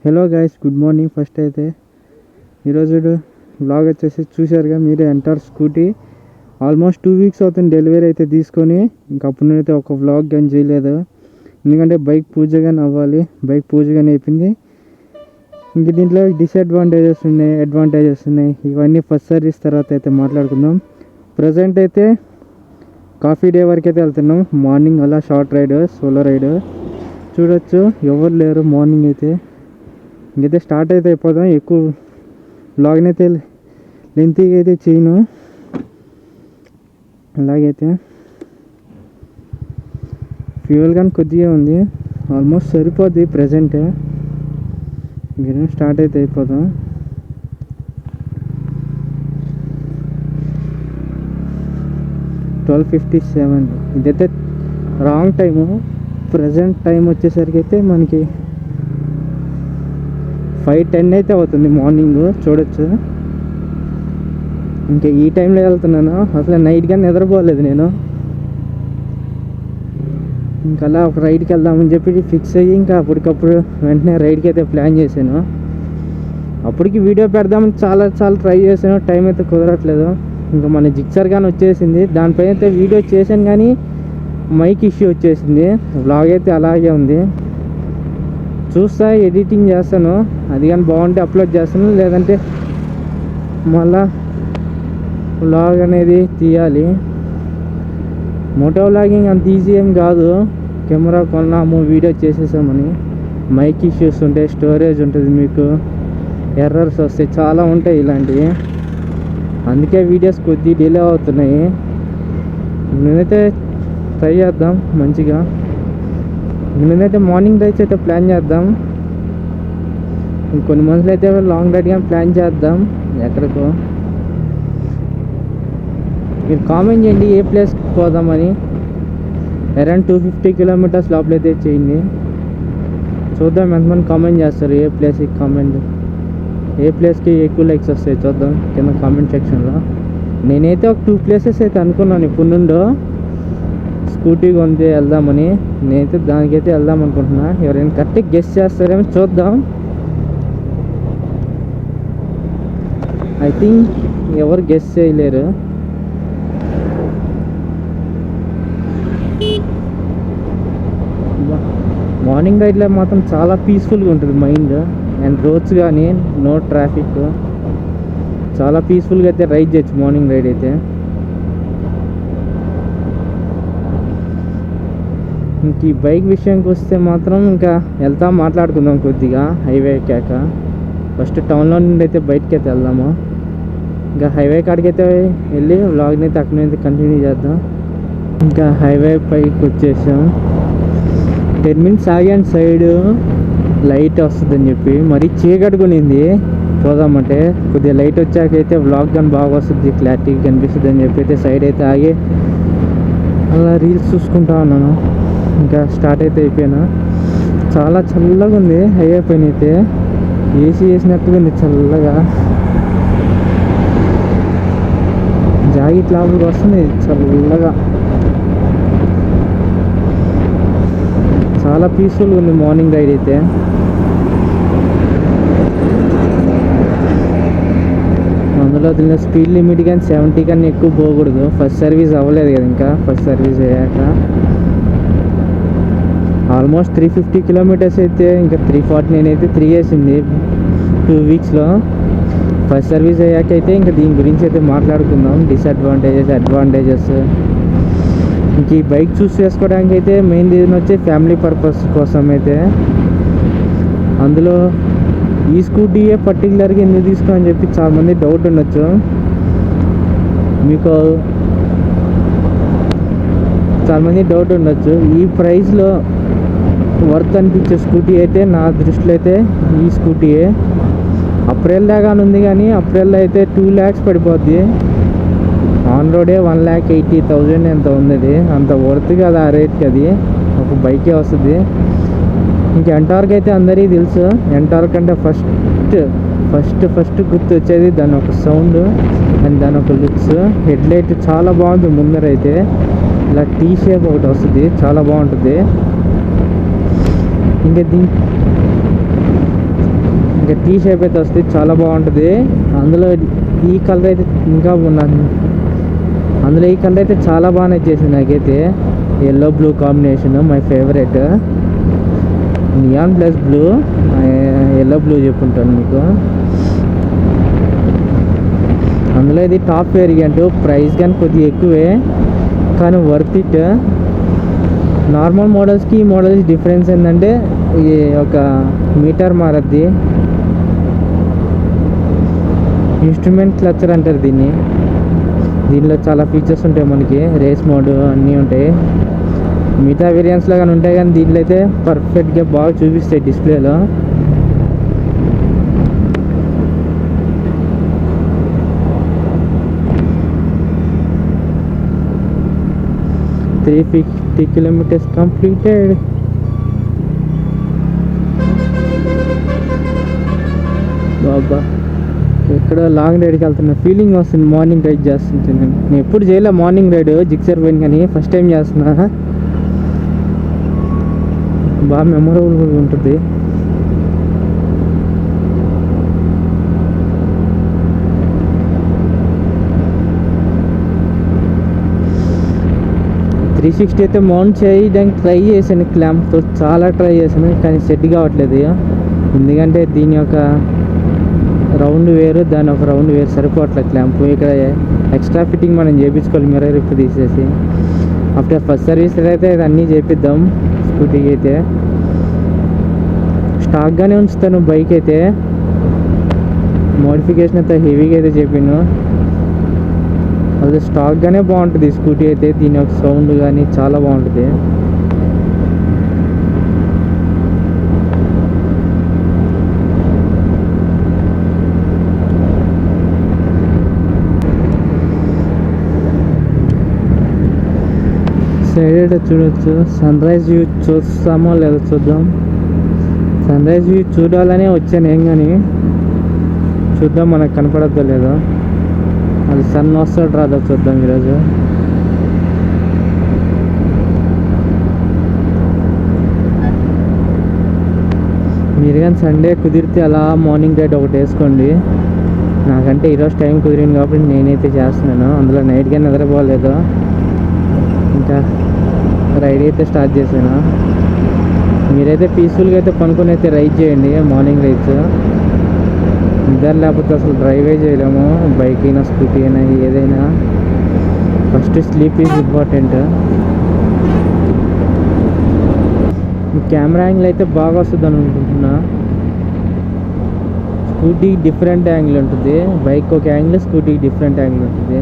Hello guys, good morning. First అయితే ఈరోజు vlog వచ్చేసి చూశారుగా మీరే, ఎంటర్ స్కూటీ. ఆల్మోస్ట్ 2 వీక్స్ అవుతుంది డెలివరీ అయితే తీసుకొని. ఇంకా అప్పుడైతే ఒక వ్లాగ్ కానీ చేయలేదు, ఎందుకంటే బైక్ పూజ కానీ అవ్వాలి. బైక్ పూజ కానీ అయిపోయింది. ఇంక దీంట్లో డిసడ్వాంటేజెస్ ఉన్నాయి, అడ్వాంటేజెస్ ఉన్నాయి. ఇవన్నీ ఫస్ట్ సర్వీస్ తర్వాత అయితే మాట్లాడుకుందాం. ప్రజెంట్ అయితే కాఫీ డే వరకు అయితే వెళ్తున్నాం. మార్నింగ్ అలా షార్ట్ రైడ్, సోలో రైడ్ చూడొచ్చు. ఎవరు లేరు మార్నింగ్ అయితే. ఇంకైతే స్టార్ట్ అయితే అయిపోదాం. ఎక్కువ వ్లాగ్ని అయితే లెంతీగా అయితే చేయను. అలాగైతే ఫ్యూయల్ కానీ కొద్దిగా ఉంది, ఆల్మోస్ట్ సరిపోద్ది ప్రజెంట్. ఇంక స్టార్ట్ అయితే అయిపోదాం. $12:57. ఇదైతే రాంగ్ టైము. ప్రజెంట్ టైం వచ్చేసరికి అయితే మనకి 5:10 అయితే అవుతుంది మార్నింగ్, చూడొచ్చు. ఇంకా ఈ టైంలో వెళ్తున్నాను. అసలు నైట్ కానీ నిద్రపోలేదు నేను. ఇంకా అలా ఒక రైడ్కి వెళ్దామని చెప్పి ఫిక్స్ అయ్యి ఇంకా అప్పటికప్పుడు వెంటనే రైడ్కి అయితే ప్లాన్ చేశాను. అప్పటికి వీడియో పెడదామని చాలా ట్రై చేశాను, టైం అయితే కుదరట్లేదు. ఇంకా మన జిక్సర్ కానీ వచ్చేసింది, దానిపైన అయితే వీడియో చేశాను కానీ మైక్ ఇష్యూ వచ్చేసింది. వ్లాగ్ అయితే అలాగే ఉంది. చూస్తా, ఎడిటింగ్ చేస్తాను. అది కానీ బాగుంటే అప్లోడ్ చేస్తాను, లేదంటే మళ్ళా వ్లాగ్ అనేది తీయాలి. మోటో వ్లాగింగ్ అంత ఈజీ ఏం కాదు. కెమెరా కొన్నాము, వీడియో చేసేసామని మైక్ ఇష్యూస్ ఉంటాయి, స్టోరేజ్ ఉంటుంది, మీకు ఎర్రర్స్ వస్తాయి, చాలా ఉంటాయి ఇలాంటివి. అందుకే వీడియోస్ కొద్ది డిలే అవుతున్నాయి. నేనైతే ట్రై చేద్దాం మంచిగా. నేనైతే మార్నింగ్ రైడ్స్ అయితే ప్లాన్ చేద్దాం. ఇంకొన్ని మంత్స్లో అయితే లాంగ్ రైడ్ కానీ ప్లాన్ చేద్దాం ఎక్కడికో. మీరు కామెంట్ చేయండి ఏ ప్లేస్కి పోదామని. అరౌండ్ 250 కిలోమీటర్స్ లోపల అయితే చేయండి. చూద్దాం ఎంతమంది కామెంట్ చేస్తారు. ఏ ప్లేస్కి కామెంట్, ఏ ప్లేస్కి ఎక్కువ లైక్స్ వస్తాయి చూద్దాం కింద కామెంట్ సెక్షన్లో. నేనైతే ఒక 2 ప్లేసెస్ అయితే అనుకున్నాను ఇప్పుడు నుండో, స్కూటీ కొంటే వెళ్దామని. నేనైతే దానికైతే వెళ్దాం అనుకుంటున్నా. ఎవరైనా కరెక్ట్గా గెస్ చేస్తారేమో చూద్దాం. ఐ థింక్ ఎవరు గెస్ చేయలేరు. మార్నింగ్ రైడ్లో మాత్రం చాలా పీస్ఫుల్గా ఉంటుంది మైండ్. అండ్ రోడ్స్ కానీ నో ట్రాఫిక్, చాలా పీస్ఫుల్గా అయితే రైడ్ చేయొచ్చు మార్నింగ్ రైడ్ అయితే. ఇంక ఈ బైక్ విషయానికి వస్తే మాత్రం ఇంకా వెళ్తాం, మాట్లాడుకుందాం కొద్దిగా హైవే ఎక్కాక. ఫస్ట్ టౌన్లో నుండి అయితే బయటకి అయితే వెళ్దాము. ఇంకా హైవే కాడికి అయితే వెళ్ళి వ్లాగ్ని అయితే అక్కడి నుంచి కంటిన్యూ చేద్దాం. ఇంకా హైవే పైకి వచ్చేసాం. 10 minutes ఆగాను, సైడ్ లైట్ వస్తుందని చెప్పి. మరీ చీకట్టుకునింది పోదామంటే. కొద్దిగా లైట్ వచ్చాకైతే వ్లాగ్ కానీ బాగా వస్తుంది, క్లారిటీగా కనిపిస్తుంది అని చెప్పి అయితే సైడ్ అయితే ఆగి అలా రీల్స్ చూసుకుంటా ఉన్నాను. ఇంకా స్టార్ట్ అయితే అయిపోయినా. చాలా చల్లగా ఉంది హైవే పైన అయితే, ఏసీ వేసినట్టుగా ఉంది చల్లగా. జాకెట్ లోపలికి వస్తుంది చల్లగా. చాలా పీస్ఫుల్గా ఉంది మార్నింగ్ రైడ్ అయితే. అందులో దీనిలో స్పీడ్ లిమిట్ కానీ 70 కన్నా ఎక్కువ పోకూడదు. ఫస్ట్ సర్వీస్ అవ్వలేదు కదా, ఇంకా ఫస్ట్ సర్వీస్ అయ్యాక ఆల్మోస్ట్ 350 కిలోమీటర్స్ అయితే, ఇంకా 340 నేనైతే తిరిగేసింది 2 వీక్స్లో. ఫస్ట్ సర్వీస్ అయ్యాక అయితే ఇంకా దీని గురించి అయితే మాట్లాడుకుందాం, డిసడ్వాంటేజెస్ అడ్వాంటేజెస్. ఇంక ఈ బైక్ చూస్ చేసుకోవడానికి అయితే మెయిన్ రీజన్ వచ్చి ఫ్యామిలీ పర్పస్ కోసం అయితే. అందులో ఈ స్కూటీయే పర్టికులర్గా ఎందుకు తీసుకో అని చెప్పి చాలామంది డౌట్ ఉండొచ్చు. మీకు చాలామంది డౌట్ ఉండొచ్చు. ఈ ప్రైస్లో వర్త్ అనిపించే స్కూటీ అయితే నా దృష్టిలో అయితే ఈ స్కూటీయే. అప్రిల్ దాకా ఉంది కానీ అప్రిల్లో అయితే 2 lakhs పడిపోద్ది. ఆన్ రోడే 1,80,000 ఎంత ఉంది. అంత వర్త్ కదా ఆ రేట్కి, అది ఒక బైకే వస్తుంది. ఇంక ఎంటార్క్ అయితే అందరికీ తెలుసు. ఎంటార్క్ అంటే ఫస్ట్ గుర్తు వచ్చేది దాని ఒక సౌండ్ అండ్ దాని ఒక లుక్స్. హెడ్లైట్ చాలా బాగుంది ముందరైతే, ఇలా టీ షేప్ ఒకటి వస్తుంది, చాలా బాగుంటుంది. ఇంకా ఇంకా టీ షేప్ అయితే వస్తుంది, చాలా బాగుంటుంది. అందులో ఈ కలర్ అయితే ఇంకా అందులో ఈ కలర్ అయితే చాలా బాగా నచ్చేసింది నాకైతే. Yellow blue combination my favourite. Neon plus blue, yellow blue చెప్పుంటాను మీకు. అందులో ఇది టాప్ వేరియంట్, ప్రైస్ కానీ కొద్దిగా ఎక్కువే కానీ వర్త్ ఇట్. నార్మల్ మోడల్స్కి ఈ మోడల్స్ డిఫరెన్స్ ఏంటంటే ఈ ఒక మీటర్ మారద్ది. ఇన్స్ట్రుమెంట్ క్లచర్ అంటారు దీన్ని. దీనిలో చాలా ఫీచర్స్ ఉంటాయి మనకి, రేస్ మోడ్ అన్నీ ఉంటాయి. మిగతా వేరియంట్స్లో కానీ ఉంటాయి కానీ దీంట్లో అయితే పర్ఫెక్ట్గా బాగా చూపిస్తాయి డిస్ప్లేలో. $350 kilometers completed. బాబా ఎక్కడ లాంగ్ రైడ్కి వెళ్తున్నా ఫీలింగ్ వస్తుంది. మార్నింగ్ రైడ్ చేస్తుంటే నేను ఎప్పుడు చేయలే మార్నింగ్ రైడ్, జిక్సర్ పోయింది కానీ ఫస్ట్ టైం చేస్తున్నా. బాగా మెమొరబుల్ ఉంటుంది. $360 అయితే మౌంట్ చేయడానికి ట్రై చేశాను క్లాంప్తో, చాలా ట్రై చేశాను కానీ సెట్ కావట్లేదు. ఎందుకంటే దీని యొక్క రౌండ్ వేరు, దాని ఒక రౌండ్ వేరు, సరిపోవట్లేదు క్లాంప్. ఇక్కడ ఎక్స్ట్రా ఫిట్టింగ్ మనం చేయించుకోవాలి, మిర్రర్ రిప్ తీసేసి. ఆఫ్టర్ ఫస్ట్ సర్వీస్ అయితే అన్నీ చేపిద్దాం. స్కూటీకి అయితే స్టాక్గానే ఉంచుతాను, బైక్ అయితే మోడిఫికేషన్ అయితే హెవీగా అయితే చెప్పాను. అది స్టాక్గానే బాగుంటుంది స్కూటీ అయితే. దీని యొక్క సౌండ్ కానీ చాలా బాగుంటుంది. సైడ్ చూడొచ్చు, సన్ రైజ్ వ్యూ చూస్తామో లేదో చూద్దాం. సన్ రైజ్ వ్యూ చూడాలనే వచ్చాను ఏం కానీ చూద్దాం మనకు కనపడద్దో లేదో. అది సన్ వస్తాడు రాదో చూద్దాం ఈరోజు. మీరు కానీ సండే కుదిరితే అలా మార్నింగ్ రైడ్ ఒకటి వేసుకోండి. నాకంటే ఈరోజు టైం కుదిరింది కాబట్టి నేనైతే చేస్తున్నాను. అందులో నైట్ కానీ నిద్రపోలేదు, ఇంకా రైడ్ అయితే స్టార్ట్ చేశాను. మీరైతే పీస్ఫుల్గా అయితే పనుకొని అయితే రైడ్ చేయండి మార్నింగ్ రైడ్స్. నిద్ర లేకపోతే అసలు డ్రైవే చేయలేము, బైక్ అయినా స్కూటీ అయినా ఏదైనా. First sleep is important. Camera angle అయితే బాగా వస్తుంది అని అనుకుంటున్నా. స్కూటీకి డిఫరెంట్ యాంగిల్ ఉంటుంది, బైక్ ఒక యాంగిల్, స్కూటీకి డిఫరెంట్ యాంగిల్ ఉంటుంది.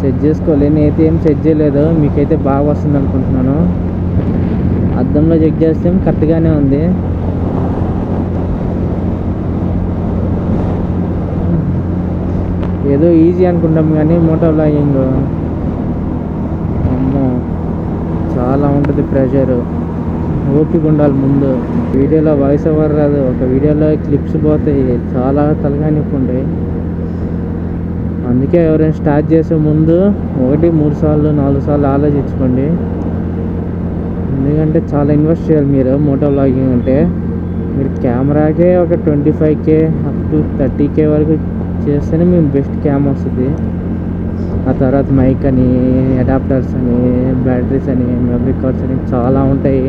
సెట్ చేసుకోవాలి, నేనైతే ఏం సెట్ చేయలేదు. మీకైతే బాగా వస్తుంది అనుకుంటున్నాను. అద్దంలో చెక్ చేస్తే కరెక్ట్గానే ఉంది. ఏదో ఈజీ అనుకుంటాం కానీ మోటో వ్లాగింగ్ అమ్మో చాలా ఉంటుంది ప్రెషర్, ఓపిక ఉండాలి ముందు. వీడియోలో వాయిస్ ఓవర్ రాదు, ఒక వీడియోలో క్లిప్స్ పోతాయి, చాలా తలకానిప్పి ఉంటాయి. అందుకే ఎవరైనా స్టార్ట్ చేసే ముందు 1-3 సార్లు 4 సార్లు ఆలోచించుకోండి. ఎందుకంటే చాలా ఇన్వెస్ట్ చేయాలి మీరు మోటో వ్లాగింగ్ అంటే. మీరు కెమెరాకే ఒక 25K అప్ టు 30K వరకు చేస్తేనే మేము బెస్ట్ క్యామ్ వస్తుంది. ఆ తర్వాత మైక్ అని, అడాప్టర్స్ అని, బ్యాటరీస్ అని, మెమరీ కార్డ్స్ అని చాలా ఉంటాయి.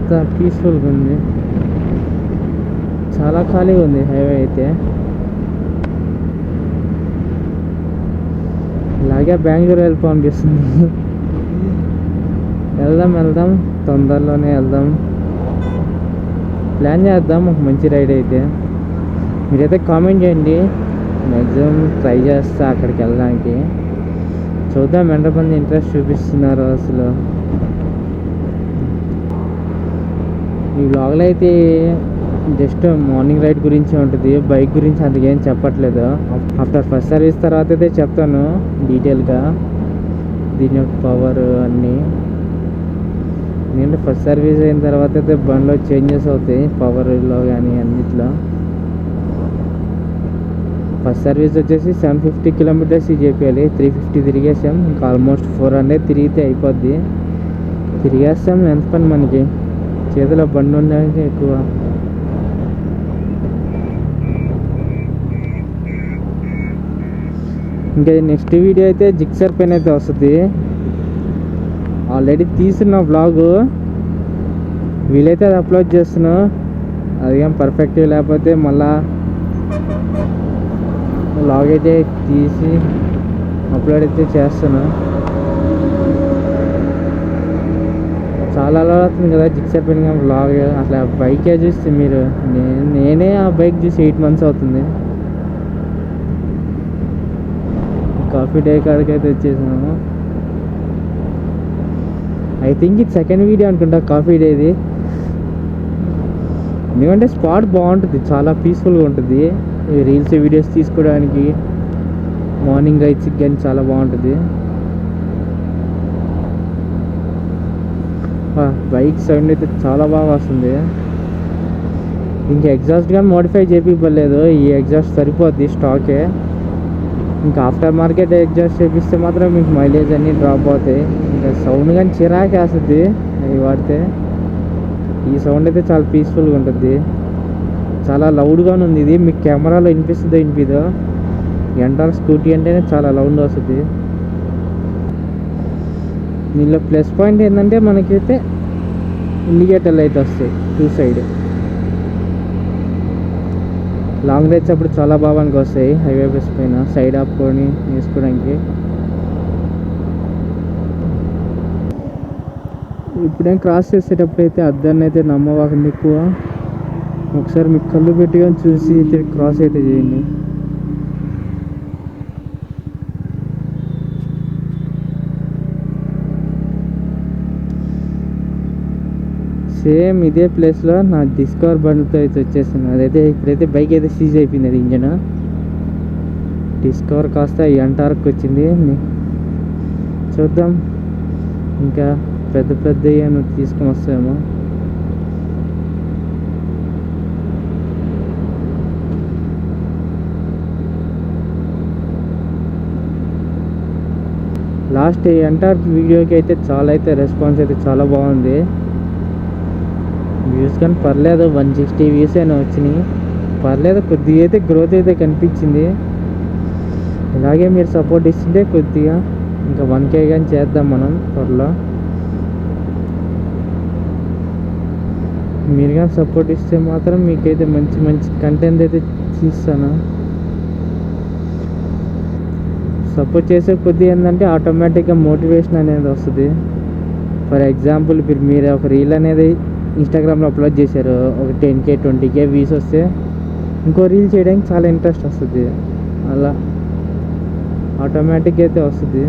అంత పీస్ఫుల్గా ఉంది, చాలా ఖాళీగా ఉంది హైవే అయితే. ఇలాగే బెంగళూరు వెళ్ళిపోనిపిస్తుంది. వెళ్దాం తొందరలోనే వెళ్దాం, ప్లాన్ చేద్దాం ఒక మంచి రైడ్ అయితే. మీరైతే కామెంట్ చేయండి, మ్యాక్సిమం ట్రై చేస్తా అక్కడికి వెళ్ళడానికి. చూద్దాం ఎంతమంది ఇంట్రెస్ట్ చూపిస్తున్నారు అసలు. ఈ వ్లాగ్లో అయితే జస్ట్ మార్నింగ్ రైడ్ గురించి ఉంటుంది, బైక్ గురించి అంతకేం చెప్పట్లేదు. ఆఫ్టర్ ఫస్ట్ సర్వీస్ తర్వాత అయితే చెప్తాను డీటెయిల్గా దీని యొక్క పవర్ అన్నీ. ఎందుకంటే ఫస్ట్ సర్వీస్ అయిన తర్వాత అయితే బండిలో చేంజెస్ అవుతాయి, పవర్లో కానీ అన్నిట్లో. ఫస్ట్ సర్వీస్ వచ్చేసి 750 కిలోమీటర్స్ చేయాలి. 350 తిరిగేసాం. ఇంకా ఆల్మోస్ట్ 400 తిరిగితే అయిపోద్ది. తిరిగేస్తాం. ఎంత పని మనకి, చేతిలో బండి ఉండడానికి ఎక్కువ. ఇంకా నెక్స్ట్ వీడియో అయితే జిక్సర్ పెన్ అయితే వస్తుంది. ఆల్రెడీ తీసిన వ్లాగ్, వీలైతే అది అప్లోడ్ చేస్తున్నా. అది ఏం పర్ఫెక్ట్ లేకపోతే మళ్ళా వ్లాగ్ అయితే తీసి అప్లోడ్ అయితే చేస్తాను. చాలా అలా అవుతుంది కదా జిక్సర్ పెన్ వ్లాగ్. అసలు ఆ బైకే చూస్తే మీరు, నేనే ఆ బైక్ చూసి 8 months అవుతుంది. కాఫీ డే కాడికి అయితే వచ్చేసాము. ఐ థింక్ ఇది సెకండ్ వీడియో అనుకుంటా కాఫీ డేది. ఎందుకంటే స్పాట్ బాగుంటుంది, చాలా పీస్ఫుల్గా ఉంటుంది. రీల్స్ వీడియోస్ తీసుకోవడానికి, మార్నింగ్ రైడ్స్కి కానీ చాలా బాగుంటుంది. బైక్ సౌండ్ అయితే చాలా బాగా వస్తుంది. ఇంకా ఎగ్జాస్ట్ కానీ మోడిఫై చేపివ్వలేదు. ఈ ఎగ్జాస్ట్ సరిపోద్ది స్టాకే. ఇంకా ఆఫ్టర్ మార్కెట్ ఎగ్జాస్ట్ చేపిస్తే మాత్రం మీకు మైలేజ్ అన్నీ డ్రాప్ అవుతాయి. ఇంకా సౌండ్ కానీ చిరాకే వస్తుంది అవి వాడితే. ఈ సౌండ్ అయితే చాలా పీస్ఫుల్గా ఉంటుంది, చాలా లౌడ్గానే ఉంది. ఇది మీకు కెమెరాలో వినిపిస్తుందో వినిపిదో, ఎంటార్ స్కూటీ అంటేనే చాలా లౌడ్ వస్తుంది. దీనిలో ప్లస్ పాయింట్ ఏంటంటే మనకైతే ఇండికేటర్లు అయితే వస్తాయి 2 సైడ్. లాంగ్ రైడ్స్ అప్పుడు చాలా బాగా వస్తాయి. హైవే బస్ పైన సైడ్ ఆపుకొని వేసుకోవడానికి. ఇప్పుడేం క్రాస్ చేసేటప్పుడు అయితే అద్దాన్ని అయితే నమ్మవాకండి ఎక్కువ. ఒకసారి మీకు కళ్ళు పెట్టుకొని చూసి అయితే క్రాస్ అయితే చేయండి. సేమ్ ఇదే ప్లేస్లో నా డిస్కవర్ బండితో అయితే వచ్చేసింది. అదైతే ఇప్పుడైతే బైక్ అయితే సీజ్ అయిపోయింది. అది ఇంజన్ డిస్కవర్ కాస్త ఎంటార్కి వచ్చింది. చూద్దాం ఇంకా పెద్ద పెద్ద ఏమైనా తీసుకొని వస్తాయేమో. లాస్ట్ ఎంటార్ వీడియోకి అయితే చాలా అయితే రెస్పాన్స్ అయితే చాలా బాగుంది. వ్యూస్ కానీ పర్లేదు, 160 వ్యూస్ అయినా వచ్చినాయి. పర్లేదు, కొద్దిగా అయితే గ్రోత్ అయితే కనిపించింది. ఇలాగే మీరు సపోర్ట్ ఇస్తుంటే కొద్దిగా ఇంకా 1K కానీ చేద్దాం మనం త్వరలో. మీరు కానీ సపోర్ట్ ఇస్తే మాత్రం మీకైతే మంచి మంచి కంటెంట్ అయితే తీస్తాను. సపోర్ట్ చేసే కొద్దిగా ఏంటంటే ఆటోమేటిక్గా మోటివేషన్ అనేది వస్తుంది. ఫర్ ఎగ్జాంపుల్ ఇప్పుడు మీరు ఒక రీల్ అనేది ఇన్స్టాగ్రామ్లో అప్లోడ్ చేశారు, ఒక 10K 20K వ్యూస్ వస్తే ఇంకో రీల్ చేయడానికి చాలా ఇంట్రెస్ట్ వస్తుంది. అలా ఆటోమేటిక్గా అయితే వస్తుంది.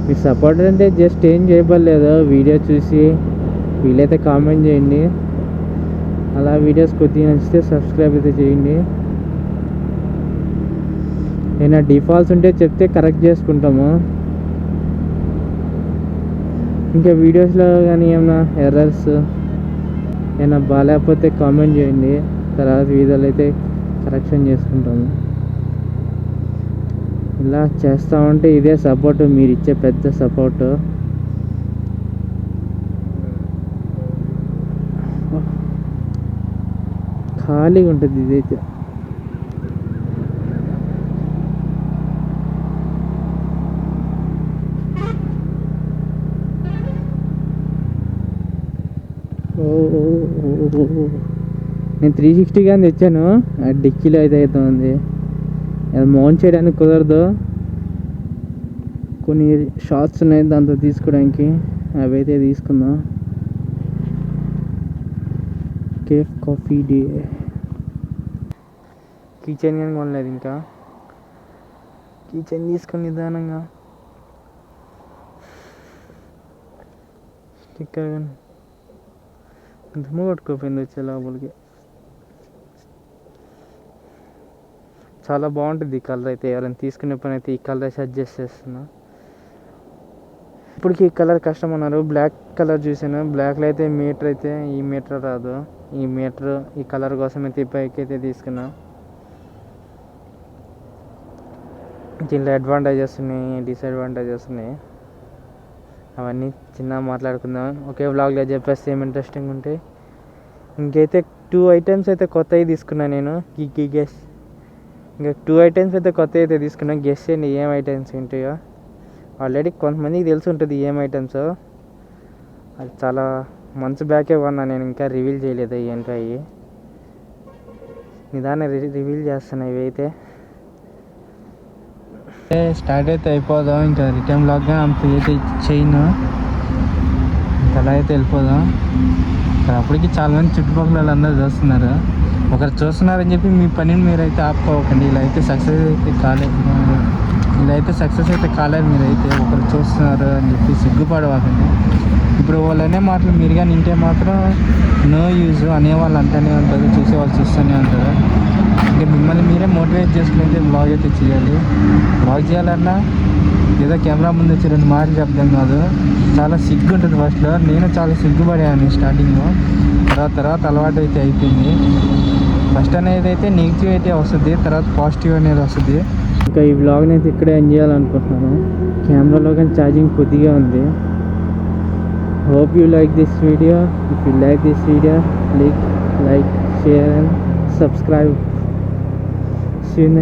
మీకు సపోర్ట్ అంటే జస్ట్ ఏం చేయబడలేదు, వీడియో చూసి వీలైతే కామెంట్ చేయండి. అలా వీడియోస్ కొద్దిగా నచ్చితే సబ్స్క్రైబ్ అయితే చేయండి. ఏమైనా డిఫాల్ట్స్ ఉంటే చెప్తే కరెక్ట్ చేసుకుంటాము. ఇంకా వీడియోస్లో కానీ ఏమైనా ఎర్రర్స్ ఏమైనా బాగాలేకపోతే కామెంట్ చేయండి, తర్వాత వీడియోలు అయితే కరెక్షన్ చేసుకుంటాము. ఇలా చేస్తామంటే ఇదే సపోర్టు, మీరు ఇచ్చే పెద్ద సపోర్టు. ఖాళీగా ఉంటుంది ఇదైతే. నేను 360 కానీ తెచ్చాను, డిక్కీలో అయితే అవుతుంది. అది మౌంట్ చేయడానికి కుదరదు. కొన్ని షార్ట్స్ ఉన్నాయి దాంతో తీసుకోవడానికి, అవి అయితే తీసుకుందాం. కేఫ్ కాఫీ డే కిచెన్ కానీ కొనలేదు. ఇంకా కిచెన్ తీసుకొని నిదానంగా స్టిక్కర్ కానీ దుమ్ము పట్టుకోపోయింది వచ్చే లోపలికి. చాలా బాగుంటుంది ఈ కలర్ అయితే. ఎవరైనా తీసుకునే పని అయితే ఈ కలర్ సజెస్ట్ చేస్తున్నా. ఇప్పటికి ఈ కలర్ కష్టం అన్నారు. బ్లాక్ కలర్ చూసాను, బ్లాక్లో అయితే మీటర్ అయితే ఈ మీటర్ రాదు. ఈ మీటర్ ఈ కలర్ కోసం అయితే ఈ బైక్ అయితే తీసుకున్నా. దీంట్లో అడ్వాంటేజెస్ ఉన్నాయి, డిసడ్వాంటేజెస్ ఉన్నాయి. అవన్నీ చిన్న మాట్లాడుకుందాం ఒకే వ్లాగ్లో చెప్పేస్తే ఏం ఇంట్రెస్టింగ్ ఉంటాయి. ఇంకైతే 2 ఐటమ్స్ అయితే కొత్తవి తీసుకున్నాను నేను. గెస్ ఇంకా 2 ఐటమ్స్ అయితే కొత్తవి అయితే తీసుకున్నాను. గెస్ చేయండి ఏం ఐటమ్స్ ఉంటాయో. ఆల్రెడీ కొంతమందికి తెలిసి ఉంటుంది ఏం ఐటమ్స్. అది చాలా మంత్స్ బ్యాకే కొన్నా నేను, ఇంకా రివీల్ చేయలేదు ఏంటో అవి. నిదాన్ని రివీల్ చేస్తాను ఇవి అయితే. స్టార్ట్ అయితే అయిపోదాం. ఇంకా రిటర్న్ బ్లాగ్గా అంత అయితే చేయను, అలా అయితే వెళ్ళిపోదాం. అప్పటికి చాలామంది చుట్టుపక్కల వాళ్ళందరూ చూస్తున్నారు. ఒకరు చూస్తున్నారని చెప్పి మీ పనిని మీరైతే ఆపుకోకండి. ఇలా అయితే సక్సెస్ అయితే కాలేదు మీరైతే. ఒకరు చూస్తున్నారు అని చెప్పి సిగ్గుపడవాకండి. ఇప్పుడు వాళ్ళనే మాటలు మీరు కానీ వింటే మాత్రం నో యూజ్ అనేవాళ్ళు అంటూనే ఉంటారు, చూసేవాళ్ళు చూస్తూనే ఉంటారు. ఇంకా మిమ్మల్ని మీరే మోటివేట్ చేసుకుంటే బ్లాగ్ అయితే చేయాలి. బ్లాగ్ చేయాలన్నా ఏదో కెమెరా ముందు వచ్చి 2 మాటలు చెప్తాం కాదు, చాలా సిగ్గు ఉంటుంది ఫస్ట్లో. నేను చాలా సిగ్గుపడాను స్టార్టింగ్లో, తర్వాత అలవాటు అయితే అయిపోయింది. ఫస్ట్ అనేది అయితే నెగిటివ్ అయితే వస్తుంది, తర్వాత పాజిటివ్ అనేది వస్తుంది. ఇంకా ఈ బ్లాగ్ని అయితే ఇక్కడే ఎంజాయ్ చేయాలనుకుంటున్నాను. కెమెరాలో కానీ ఛార్జింగ్ కొద్దిగా ఉంది. Hope you like this video. If you like this video, please like, share and subscribe. See you in the